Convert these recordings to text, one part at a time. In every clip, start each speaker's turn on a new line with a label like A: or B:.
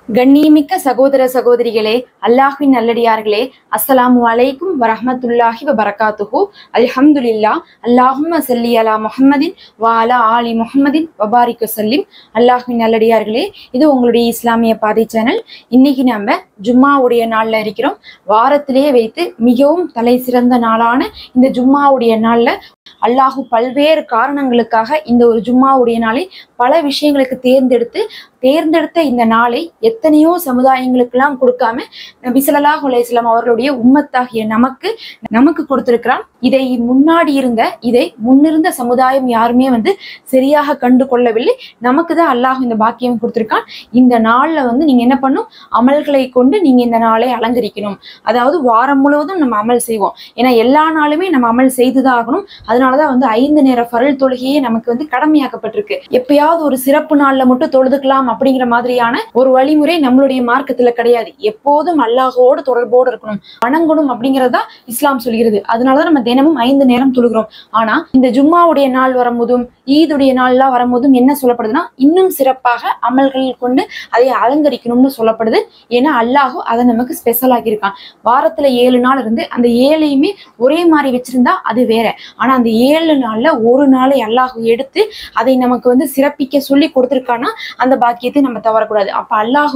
A: கண்ணியமிக்க சகோதர சகோதரிகளே, அல்லாஹ்வின் நல்லடியார்களே, அஸ்ஸலாமு அலைக்கும் வரஹ்மத்துல்லாஹி வபரகாத்துஹு. அல்ஹம்துலில்லாஹ். அல்லாஹும்ம ஸல்லி அலா முஹம்மதின் வ அலா ஆலி முஹம்மதின் வபாரிக் வஸல்லிம். அல்லாஹ்வின் நல்லடியார்களே, இது உங்களுடைய இஸ்லாமிய பாதை சேனல். இன்னைக்கு நம்ம ஜும்மாவுடைய நாள்ல இருக்கிறோம். வாரத்திலேயே வைத்து மிகவும் தலை சிறந்த நாளான இந்த ஜும்மாவுடைய நாள்ல அல்லாஹு பல்வேறு காரணங்களுக்காக இந்த ஒரு ஜும்மாவுடைய நாளை பல விஷயங்களுக்கு தேர்ந்தெடுத்த இந்த நாளை எத்தனையோ சமுதாயங்களுக்கெல்லாம் கொடுக்காம நபி ஸல்லல்லாஹு அலைஹி வஸல்லம் அவர்களுடைய உம்மத்தாகிய நமக்கு கொடுத்திருக்கிறான். இதை முன்னிருந்த சமுதாயம் யாருமே சரியாக கண்டு கொள்ளவில்லை. நமக்கு தான் அல்லாஹ் இந்த பாக்கியம் கொடுத்திருக்கான். இந்த நாள்ல நீங்க என்ன பண்ணும், அமல்களை கொண்டு நீங்க இந்த நாளை அலங்கரிக்கணும். அதாவது வாரம் முழுவதும் நம்ம அமல் செய்வோம். ஏன்னா எல்லா நாளுமே நம்ம அமல் செய்துதான் ஆகணும். அதனாலதான் 5 நேர ஃபர்ல் தொழுகையே நமக்கு கடமையாக்கப்பட்டிருக்கு. எப்பயாவது ஒரு சிறப்பு நாள்ல மட்டும் தொழுதுக்கலாம் அப்படிங்கிற மாதிரியான ஒரு வழிமுறை நம்மளுடைய மார்க்கத்துல கிடையாது. எப்போதும் அல்லாஹோடு தொடர்போடு இருக்கணும், வணங்கணும் அப்படிங்கறதா இஸ்லாம் சொல்கிறது. அதனாலதான் நம்ம தினமும் 5 நேரம் தொழுகிறோம். ஆனா இந்த ஜும்மாவுடைய நாள் வரும்போதும் ஈதுடைய நாள்லாம் வரும்போதும் என்ன சொல்லப்படுதுன்னா, இன்னும் சிறப்பாக அமல்களில் கொண்டு அதை அலங்கரிக்கணும்னு சொல்லப்படுது. ஏன்னா அல்லாஹ் அதை நமக்கு ஸ்பெஷல் ஆகியிருக்கான். வாரத்துல 7 நாள் இருந்து அந்த 7ஐயுமே ஒரே மாதிரி வச்சிருந்தா அது வேற. ஆனா அந்த 7 நாள்ல ஒரு நாளை அல்லாஹ் எடுத்து அதை நமக்கு சிறப்பிக்க சொல்லி கொடுத்திருக்கான்னா அந்த பாக்கியத்தை நம்ம தவறக்கூடாது. அப்ப அல்லாஹ்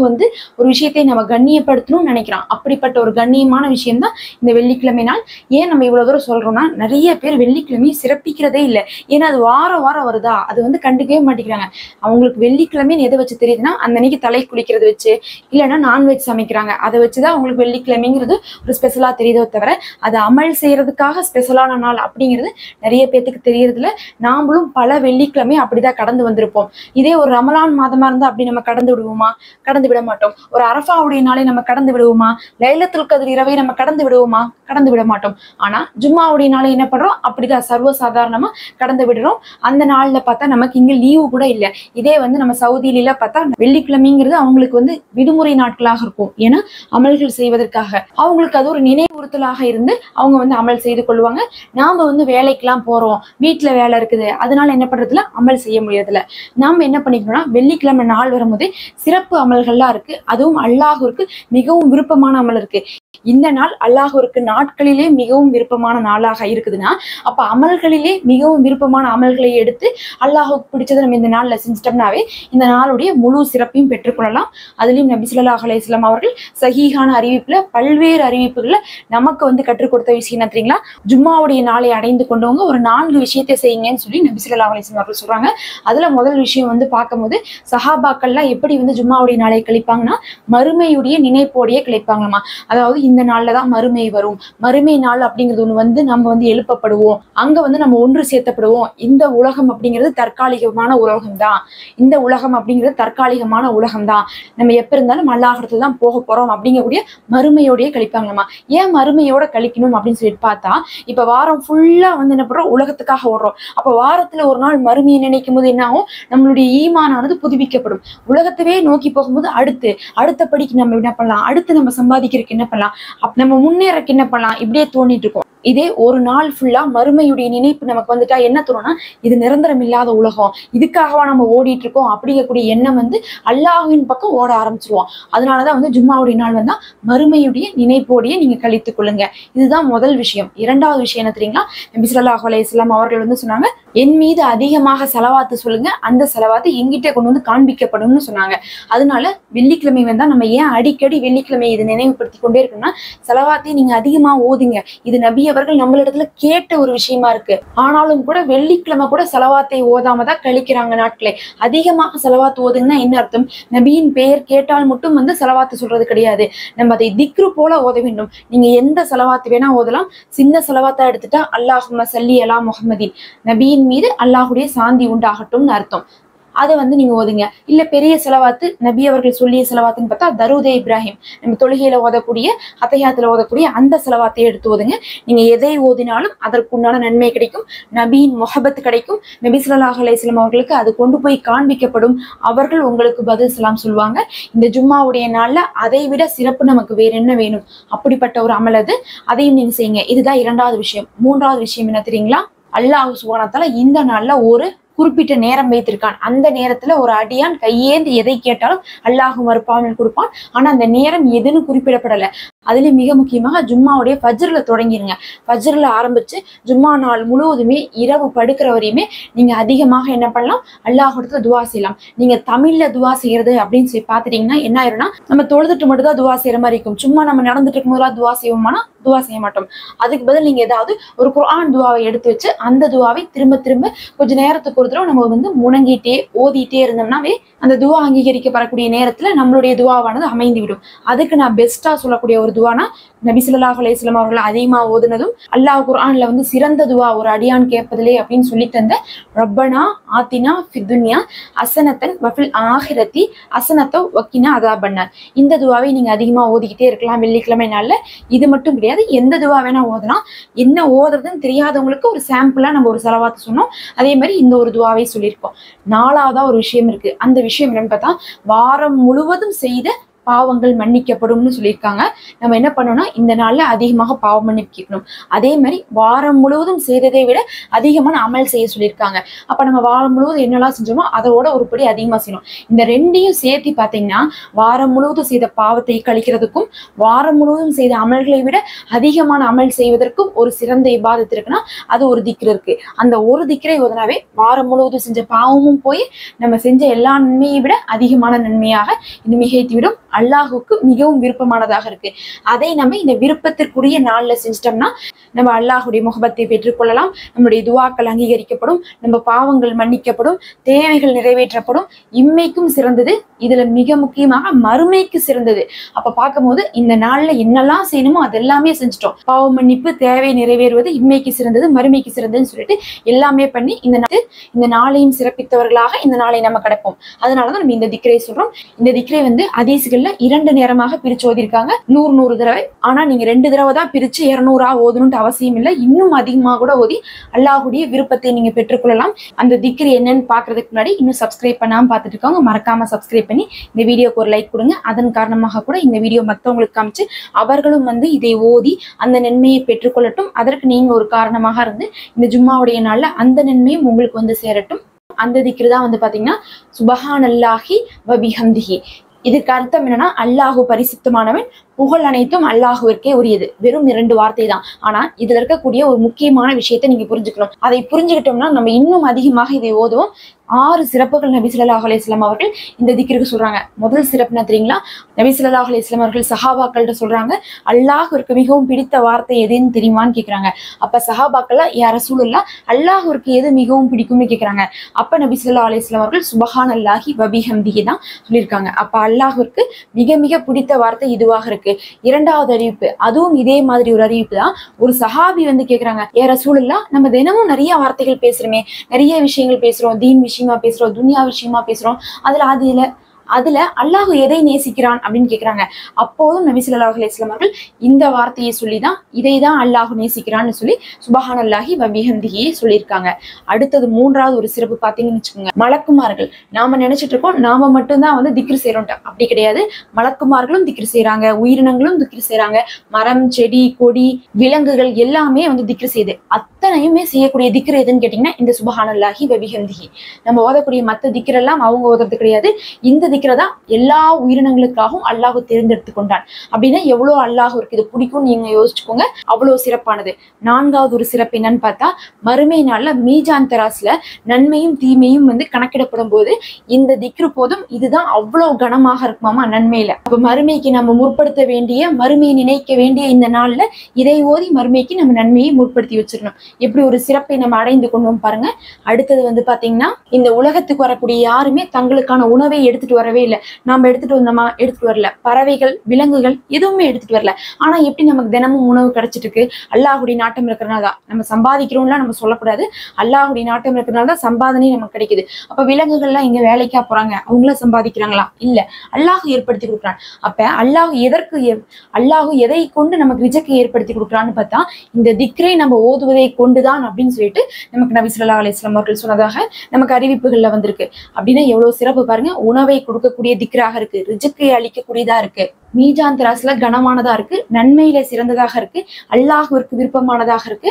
A: ஒரு விஷயத்தை நம்ம கண்ணியப்படுத்தணும்னு நினைக்கிறான். அப்படிப்பட்ட ஒரு கண்ணியமான விஷயம் தான் இந்த வெள்ளிக்கிழமை நாள். ஏன் நம்ம இவ்வளவு தூரம் சொல்றோம்னா, நிறைய பேர் வெள்ளிக்கிழமை சிறப்பிக்கிறதே இல்லை. ஏன்னா அது வாரம் வாரம் வருதா, அது கண்டுக்கவே மாட்டேங்கிறாங்க. அவங்களுக்கு வெள்ளிக்கிழமைன்னு எதை வச்சு தெரியுதுன்னா, அந்த அன்னைக்கு தலை குளிக்கிறது வச்சு, இல்லைன்னா நான்வெஜ் சமைக்கிறாங்க, அதை வச்சுதான் அவங்களுக்கு வெள்ளிக்கிழமைங்கிறது ஒரு ஸ்பெஷலா தெரியுதோ தவிர அது அமல் செய்யறதுக்காக ஸ்பெஷலான நாள் அப்படிங்கிறது நிறைய பேத்துக்கு தெரியறதுல. நாமளும் பல வெள்ளிக்கிழமை அப்படிதான் கடந்து வந்திருப்போம். இதே ஒரு ரமலான் மாதமா இருந்தா அப்படி நம்ம கடந்து விடுவோமா? கடந்து விட மாட்டோம். ஒரு அரஃபாவுடைய நாளை நம்ம கடந்து விடுவோமா? லைலத்துல் கத்ர் இரவை நம்ம கடந்து விடுவோமா? கடந்து விட மாட்டோம். ஆனா ஜும்மாவுடைய நாளை என்ன பண்றோம், அப்படிதான் சர்வசாதாரணமா கடந்து விடுறோம். அந்த நாள்ல பார்த்தா நமக்கு இங்க லீவு கூட இல்லை. இதே நம்ம சவுதியில பார்த்தா வெள்ளிக்கிழமைங்கிறது அவங்களுக்கு விடுமுறை நாட்களாக இருக்கும். ஏன்னா அமல்கள் செய்வதற்காக அவங்களுக்கு அது ஒரு நினைவுறுத்தலாக இருந்து அவங்க அமல் செய்து கொள்வாங்க. நாம வேலைக்கெல்லாம் போறோம், வீட்டுல வேலை இருக்குது, அதனால என்ன பண்றதுல அமல் செய்ய முடியாதுல. நாம என்ன பண்ணிக்கணும்னா, வெள்ளிக்கிழமை நாள் வரும்போது சிறப்பு அமல்கள்லாம் இருக்கு. அதுவும் அல்லாஹ்விற்கு மிகவும் விருப்பமான அமல் இருக்கு. இந்த நாள் அல்லாஹ்விற்கு நாட்களிலே மிகவும் விருப்பமான நாளாக இருக்குதுன்னா, அப்ப அமல்களிலே மிகவும் விருப்பமான அமல்களை எடுத்து அல்லாஹ்வுக்கு பிடிச்சதை நம்ம இந்த நாள்ல செஞ்சிட்டோம்னாவே இந்த நாளுடைய முழு சிறப்பையும் பெற்றுக்கொள்ளலாம். அதுலயும் நபி ஸல்லல்லாஹு அலைஹி வஸல்லம் அவர்கள் சஹீஹான அறிவிப்புல பல்வேறு அறிவிப்புகளை நமக்கு கற்றுக் கொடுத்த விஷயம் என்ன தெரியுங்களா? ஜும்மாவுடைய நாளை அடைந்து கொண்டவங்க ஒரு 4 விஷயத்தை செய்யுங்கன்னு சொல்லி நபி ஸல்லல்லாஹு அலைஹி வஸல்லம் அவர்கள் சொல்றாங்க. அதுல முதல் விஷயம் பார்க்கும்போது, சஹாபாக்கள்லாம் எப்படி ஜும்மாவுடைய நாளை கழிப்பாங்கன்னா, மறுமையுடைய நினைப்போடைய கழிப்பாங்களாமா. அதாவது இந்த நாள்லதான் மறுமை வரும், மறுமை நாள் அப்படிங்கிறது ஒண்ணு நம்ம எழுப்பப்படுவோம், அங்க நம்ம ஒன்று சேர்த்தப்படுவோம். இந்த உலகம் அப்படிங்கிறது தற்காலிகமான உலகம் தான், இந்த உலகம் அப்படிங்கிறது தற்காலிகமான உலகம் தான், நம்ம எப்ப இருந்தாலும் அல்லாஹ்விடத்துல தான் போக போறோம் அப்படிங்கக்கூடிய மறுமையோடைய கழிப்பாங்களாமா. ஏன் மறுமையோட கழிக்கணும் அப்படின்னு சொல்லிட்டு பார்த்தா, இப்ப வாரம் ஃபுல்லா என்ன பண்றோம், உலகத்துக்காக ஓடுறோம். அப்ப வாரத்துல ஒரு நாள் மறுமையை நினைக்கும் போது என்ன ஆகும், நம்மளுடைய ஈமானானது புதுப்பிக்கப்படும். உலகத்தவே நோக்கி போகும்போது அடுத்த படிக்கு நம்ம என்ன பண்ணலாம், அடுத்து நம்ம சம்பாதிக்கிறதுக்கு என்ன பண்ணலாம், நம்ம முன்னேறக்கு என்ன பண்ணலாம், இப்படியே தோண்டிட்டு இருக்கோம். இதே ஒரு நாள் ஃபுல்லா மறுமையுடைய நினைப்பு நமக்கு வந்துட்டா என்ன தோணும்னா, இது நிரந்தரம் இல்லாத உலகம், இதுக்காகவா நம்ம ஓடிட்டு இருக்கோம் அப்படிங்கக்கூடிய எண்ணம் அல்லாஹ்வின் பக்கம் ஓட ஆரம்பிச்சிருவோம். அதனாலதான் ஜும்மாவுடைய நாள் மறுமையுடைய நினைப்போடைய நீங்க கழித்துக் கொள்ளுங்க. இதுதான் முதல் விஷயம். இரண்டாவது விஷயம் என்ன தெரியுங்களா? நபி ஸல்லல்லாஹு அலைஹி வஸல்லம் அவர்கள் சொன்னாங்க, என் மீது அதிகமாக செலவாத்து சொல்லுங்க, அந்த செலவாத்து எங்கிட்ட கொண்டு காண்பிக்கப்படும்னு சொன்னாங்க. அதனால வெள்ளிக்கிழமை நம்ம ஏன் அடிக்கடி வெள்ளிக்கிழமை இது நினைவுபடுத்தி கொண்டே இருக்குன்னா, செலவாத்தை நீங்க அதிகமா ஓதுங்க. இது நபி அவர்கள் நம்மளிடத்துல கேட்ட ஒரு விஷயமா இருக்கு. ஆனாலும் கூட வெள்ளிக்கிழமை கூட செலவாத்தை ஓதாம தான் கழிக்கிறாங்க நாட்களே. அதிகமாக செலவாத்து ஓதுங்கன்னா என்ன அர்த்தம்? நபியின் பெயர் கேட்டால் மட்டும் செலவாத்து சொல்றது கிடையாது. நம்ம அதை திக்ரு போல ஓத வேண்டும். நீங்க எந்த செலவாத்து வேணா ஓதலாம். சின்ன செலவாத்தா எடுத்துட்டா அல்லாஹும்ம ஸல்லி அலா முஹம்மதின், நபியின் மீது அல்லாஹுடைய சாந்தி உண்டாகட்டும்னு அர்த்தம். அதை நீங்க ஓதுங்க. இல்ல பெரிய செலவாத்து, நபி அவர்கள் சொல்லிய செலவாத்துன்னு பார்த்தா தரூதே இப்ராஹிம், நம்ம தொழுகையில ஓதக்கூடிய, அத்தஹியாத்துல ஓதக்கூடிய அந்த செலவாத்தை எடுத்து ஓதுங்க. நீங்க எதை ஓதினாலும் அதற்குண்டான நன்மை கிடைக்கும், நபியின் முஹப்பத் கிடைக்கும். நபி ஸல்லல்லாஹு அலைஹி வஸல்லம் அவர்களுக்கு அது கொண்டு போய் காண்பிக்கப்படும். அவர்கள் உங்களுக்கு பதில் சலாம் சொல்லுவாங்க. இந்த ஜும்மாவுடைய நாள்ல அதை விட சிறப்பு நமக்கு வேற என்ன வேணும்? அப்படிப்பட்ட ஒரு அமல் அது. அதையும் நீங்க செய்யுங்க. இதுதான் இரண்டாவது விஷயம். மூன்றாவது விஷயம் என்ன தெரியுங்களா? அல்லாஹ் சுப்ஹானஹு வ தஆலா இந்த நாள்ல ஒரு குறிப்பிட்ட நேரம் வைத்திருக்கான். அந்த நேரத்துல ஒரு அடியான் கையேந்து எதை கேட்டாலும் அல்லாஹ் மறுப்பாமல் கொடுப்பான். ஆனா அந்த நேரம் எதுன்னு குறிப்பிடப்படல. அதுலயும் மிக முக்கியமாக ஜும்மாவுடைய ஃபஜ்ர்ல தொடங்கிருங்க. ஃபஜ்ர்ல ஆரம்பிச்சு ஜும்மா நாள் முழுவதுமே இரவு படுக்கிற வரையுமே நீங்க அதிகமாக என்ன பண்ணலாம், அல்லாஹ்விடத்துல துவா செய்யலாம். நீங்க தமிழ்ல துவா செய்யறது அப்படின்னு சொல்லி பாத்துட்டீங்கன்னா என்ன ஆயிரும்னா, நம்ம தொழுதுட்டு மட்டும் தான் துவா செய்யற மாதிரி இருக்கும். சும்மா நம்ம நடந்துட்டு இருக்கும் போதெல்லாம் துவா செய்வோம்னா துவா செய்ய மாட்டோம். அதுக்கு பதில் நீங்க ஏதாவது ஒரு குர்ஆன் துவாவை எடுத்து வச்சு அந்த துவாவை திரும்ப திரும்ப கொஞ்ச நேரத்துக்கு ஒரு தடவை நம்ம வந்து முணங்கிட்டே ஓதிட்டே இருந்தோம்னாவே அந்த துவா அங்கீகரிக்கப்படக்கூடிய நேரத்துல நம்மளுடைய துவாவானது அமைந்து விடும். அதுக்கு நான் பெஸ்டா சொல்லக்கூடிய ஒரு துவானா நபி ஸல்லல்லாஹு அலைஹி வஸல்லம் அவர்கள் அதிகமா ஓதுனதும் அல்லாஹ் குர்ஆன்ல வந்து சிறந்த துவா ஒரு அடியான் கேட்பதிலே அப்படின்னு சொல்லி தந்த ரப்பனா ஆத்தினா ஃபித் துன்யா ஹஸனத்தன் வஃபில் ஆஹிரத்தி ஹஸனத்தன் வக்கினா அஸாபன்னார். இந்த துவாவை நீங்க அதிகமா ஓதிக்கிட்டே இருக்கலாம் வெள்ளிக்கிழமை நாள்ல. இது மட்டும் கிடையாது, எந்த துவா வேணா ஓதலாம். என்ன ஓதுறதுன்னு தெரியாதவங்களுக்கு ஒரு சாம்பிளா நம்ம ஒரு ஸலவாத் சொன்னோம். அதே மாதிரி இந்த ஒரு துவாவை சொல்லியிருக்கோம். நாலாவதா ஒரு விஷயம் இருக்கு. அந்த விஷயம் என்னன்னு பார்த்தா, வாரம் முழுவதும் செய்த பாவங்கள் மன்னிக்கப்படும்னு சொல்லியிருக்காங்க. நம்ம என்ன பண்ணோம்னா இந்த நாள்ல அதிகமாக பாவம் மன்னிப்பு கேட்கணும். அதே மாதிரி வாரம் முழுவதும் செய்ததை விட அதிகமான அமல் செய்ய சொல்லியிருக்காங்க. அப்ப நம்ம வாரம் முழுவதும் என்னெல்லாம் செஞ்சோமோ அதோட ஒரு படி அதிகமா செய்யணும். இந்த ரெண்டையும் சேர்த்து பார்த்தீங்கன்னா வாரம் முழுவதும் செய்த பாவத்தை கழிக்கிறதுக்கும் வாரம் முழுவதும் செய்த அமல்களை விட அதிகமான அமல் செய்வதற்கும் ஒரு சிறந்த இபாதத் இருக்குன்னா அது ஒரு திக்ர் இருக்கு. அந்த ஒரு திக்ரை ஓதுனாவே வாரம் முழுவதும் செஞ்ச பாவமும் போய் நம்ம செஞ்ச எல்லா நன்மையை விட அதிகமான நன்மையாக இது மிகைத்துவிடும். அல்லாஹுக்கு மிகவும் விருப்பமானதாக இருக்கு. அதை நம்ம இந்த விருப்பத்திற்குரிய நாள்ல செஞ்சிட்டோம்னா நம்ம அல்லாஹுடைய முகபத்தை பெற்றுக்கொள்ளலாம். நம்முடைய துவாக்கள் அங்கீகரிக்கப்படும், நம்ம பாவங்கள் மன்னிக்கப்படும், தேவைகள் நிறைவேற்றப்படும். இம்மைக்கும் சிறந்தது, இதுல மிக முக்கியமாக மறுமைக்கு சிறந்தது. அப்ப பார்க்கும்போது இந்த நாள்ல என்னெல்லாம் செய்யணுமோ அதெல்லாமே செஞ்சுட்டோம். பாவ மன்னிப்பு, தேவை நிறைவேறுவது இம்மைக்கு சிறந்தது, மறுமைக்கு சிறந்ததுன்னு சொல்லிட்டு எல்லாமே பண்ணி இந்த நாளையும் சிறப்பித்தவர்களாக இந்த நாளை நம்ம கடப்போம். அதனாலதான் நம்ம இந்த திக்ரை சொல்றோம். இந்த திக்ரை வந்து ஹதீஸ்கள்ல 2 நேரமாக பிரிச்சு ஓதிருக்காங்க, 100 தடவை. ஆனா நீங்க 2 தடவை தான் பிரிச்சு 200 ஓதணும்னு அவசியம் இல்லை. இன்னும் அதிகமாக கூட ஓதி அல்லாஹுடைய விருப்பத்தை நீங்க பெற்றுக்கொள்ளலாம். அந்த திக்ர் என்னன்னு பாக்குறதுக்கு முன்னாடி இன்னும் சப்ஸ்கிரைப் பண்ணாம பார்த்துட்டு இருக்கவங்க மறக்காம சப்ஸ்கிரைப் பண்ணி இந்த வீடியோக்கு ஒரு லைக் கொடுங்க. அதன் காரணமாக கூட இந்த வீடியோ மற்றவங்களுக்கு காமிச்சு அவர்களும் வந்து இதை ஓதி அந்த நன்மையை பெற்றுக்கொள்ளட்டும். அதற்கு நீங்க ஒரு காரணமாக இருந்து இந்த ஜும்மாவுடைய நாள்ல அந்த நன்மையும் உங்களுக்கு வந்து சேரட்டும். அந்த திக்ர் தான் வந்து பாத்தீங்கன்னா சுபஹானல்லாஹி வ பிஹம்திஹி. இதுக்கு அர்த்தம் என்னன்னா, அல்லாஹு பரிசுத்தமானவன், புகழ் அனைத்தும் அல்லாஹுவிற்கே உரியது. வெறும் 2 வார்த்தை தான். ஆனா இதுல இருக்கக்கூடிய ஒரு முக்கியமான விஷயத்தை நீங்க புரிஞ்சுக்கணும். அதை புரிஞ்சுக்கிட்டோம்னா நம்ம இன்னும் அதிகமாக இதை ஓதுவோம். 6 சிறப்புகள் நபி ஸல்லல்லாஹு அலைஹி வஸல்லம் அவர்கள் இந்த திக்ருக்கு சொல்றாங்க. முதல் சிறப்புனா தெரியுங்களா, நபி ஸல்லல்லாஹு அலைஹி வஸல்லம் அவர்கள் சஹாபாக்கள்கிட்ட சொல்றாங்க, அல்லாஹ்விற்கு மிகவும் பிடித்த வார்த்தை எதுன்னு தெரியுமான்னு கேக்குறாங்க. அப்ப சஹாபாக்கள் யா ரசூலுல்லாஹ் அல்லாஹ்விற்கு எது மிகவும் பிடிக்கும்னு கேக்குறாங்க. அப்ப நபி ஸல்லல்லாஹு அலைஹி வஸல்லம் அவர்கள் சுப்ஹானல்லாஹி வ பிஹம்திஹி தான் சொல்லியிருக்காங்க. அப்ப அல்லாஹ்விற்கு மிக மிக பிடித்த வார்த்தை இதுவாக இருக்கு. 2வது அறிவிப்பு, அதுவும் இதே மாதிரி ஒரு அறிவிப்பு தான். ஒரு சஹாபி வந்து கேக்குறாங்க, யா ரசூலுல்லாஹ் நம்ம தினமும் நிறைய வார்த்தைகள் பேசுறோமே, நிறைய விஷயங்கள் பேசுறோம், தீன் விஷயமா பேசுறோம், துன்யா விஷயமா பேசுறோம், அதுல அல்லாஹ் எதை நேசிக்கிறான் அப்படின்னு கேக்குறாங்க. அப்போதும் நபி ஸல்லல்லாஹு அலைஹி வஸல்லம் அவர்கள் இந்த வார்த்தையை சொல்லிதான் இதைதான் அல்லாஹ் நேசிக்கிறான்னு சொல்லி சுப்ஹானல்லாஹி வ பிஹம்திஹி சொல்லியிருக்காங்க. அடுத்தது 3வது ஒரு சிறப்பு பாத்தீங்கன்னு வச்சுக்கோங்க, மலக்குமார்கள். நாம நினைச்சிட்டு இருக்கோம் நாம மட்டும்தான் வந்து திக்ர் செய்யறோம். அப்படி கிடையாது. மலக்குமார்களும் திக்ர் செய்யறாங்க, உயிரினங்களும் திக்ர் செய்யறாங்க. மரம், செடி, கொடி, விலங்குகள் எல்லாமே வந்து திக்ர் செய்யுது. அத்தனையுமே செய்யக்கூடிய திக்ர் எதுன்னு கேட்டீங்கன்னா இந்த சுப்ஹானல்லாஹி வ பிஹம்திஹி. நம்ம ஓதக்கூடிய மத்த திக்ர் எல்லாம் அவங்க ஓதுறது கிடையாது. இந்த திக்ரதா எல்லா உயிரினங்களுக்காகவும் அல்லாஹ் தேர்ந்தெடுத்து கொண்டான். அப்படின்னா எவ்வளவு அல்லாஹ்விற்கு இது பிடிக்கும் நீங்க யோசிச்சுக்கோங்க. அவ்வளவு சிறப்பானது. 4வது ஒரு சிறப்பு என்னன்னு பார்த்தா, மறுமை நாள்ல மீஜான் தராசுல நன்மையும் தீமையும் வந்து கணக்கிடப்படும் போது இந்த திக்ரு போதும் இதுதான் அவ்வளவு கனமாக இருக்குமாமா நன்மையில. அப்ப மறுமைக்கு நம்ம முற்படுத்த வேண்டிய, மறுமையை நினைக்க வேண்டிய இந்த நாள்ல இதை ஓதி மறுமைக்கு நம்ம நன்மையை முற்படுத்தி வச்சிடணும். எப்படி ஒரு சிறப்பை நம்ம அடைந்து கொண்டோம் பாருங்க. அடுத்தது வந்து பாத்தீங்கன்னா, இந்த உலகத்துக்கு வரக்கூடிய யாருமே தங்களுக்கான உணவை எடுத்துட்டு வரவே இல்லை. நாம எடுத்துட்டு வந்தோமா? எடுத்துட்டு வரல. பறவைகள், விலங்குகள் எதுவுமே எடுத்துட்டு வரல. ஆனா எப்படி நமக்கு தினமும் உணவு கிடைச்சிட்டு இருக்கு? அல்லாஹுடைய நாட்டம் இருக்கிறனால தான். நம்ம சம்பாதிக்கிறோம்லாம் நம்ம சொல்லக்கூடாது. அல்லாஹுடைய நாட்டம் இருக்கிறனால தான் சம்பாதனை நமக்கு கிடைக்குது. அப்ப விலங்குகள்லாம் இங்க வேலைக்கா போறாங்க? அவங்களாம் சம்பாதிக்கிறாங்களா? இல்ல, அல்லாஹ் ஏற்படுத்தி கொடுக்குறான். அப்ப அல்லாஹ் எதை கொண்டு நமக்கு ரிஜக்கை ஏற்படுத்தி கொடுக்குறான்னு பார்த்தா இந்த திக்ரை நம்ம ஓதுவதை கொண்டுதான் அப்படின்னு சொல்லிட்டு நமக்கு நபி ஸல்லல்லாஹு அலைஹி வஸல்லம் அவர்கள் சொன்னதாக நமக்கு அறிவிப்புகள்ல வந்திருக்கு. அப்படின்னா எவ்வளவு சிறப்பு பாருங்க. உணவை கொடுக்கக்கூடிய திக்ராக இருக்கு, ரிஜக்கை அளிக்கக்கூடியதா இருக்கு, மீஜான் தராசுல கனமானதா இருக்கு, நன்மையில சிறந்ததாக இருக்கு, அல்லாஹ்விற்கு விருப்பமானதாக இருக்கு.